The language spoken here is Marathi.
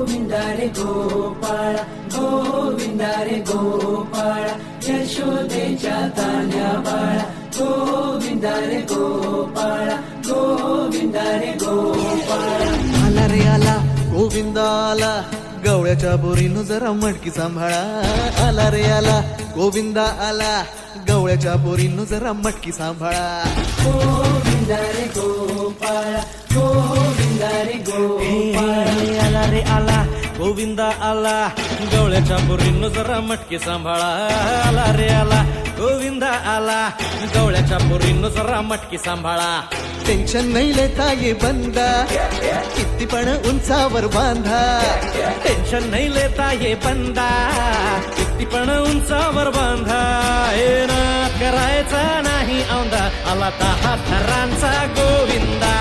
गोविंदा रे गोपाळा गोविंदा रे गोपाळा यशोदेच्या तान्या बाळा गोविंदा रे गोपाळा गोविंदा रे गोपाळा आला रे आला गोविंदा आला गवळ्याच्या बोरीनं जरा मटकी सांभाळा आला रे आला गोविंदा आला गवळ्याच्या बोरीनं जरा मटकी सांभाळा गोविंदा रे गोपाळा गोविंदा रे गोपाळा आला रे आला गोविंदा आला गवळ्याच्या बोरीनं जरा मटकी सांभाळा आला रे आला गोविंदा आला गवळ्याच्या बोरीनं जरा मटकी सांभाळा टेन्शन नाही लेता ये बंदा किती पण उंचावर बांधा टेन्शन नाही लेता ये बंदा किती पण उंचावर बांधा हे ना करायचा नाही औंधा आला 10 थरांचा गोविंदा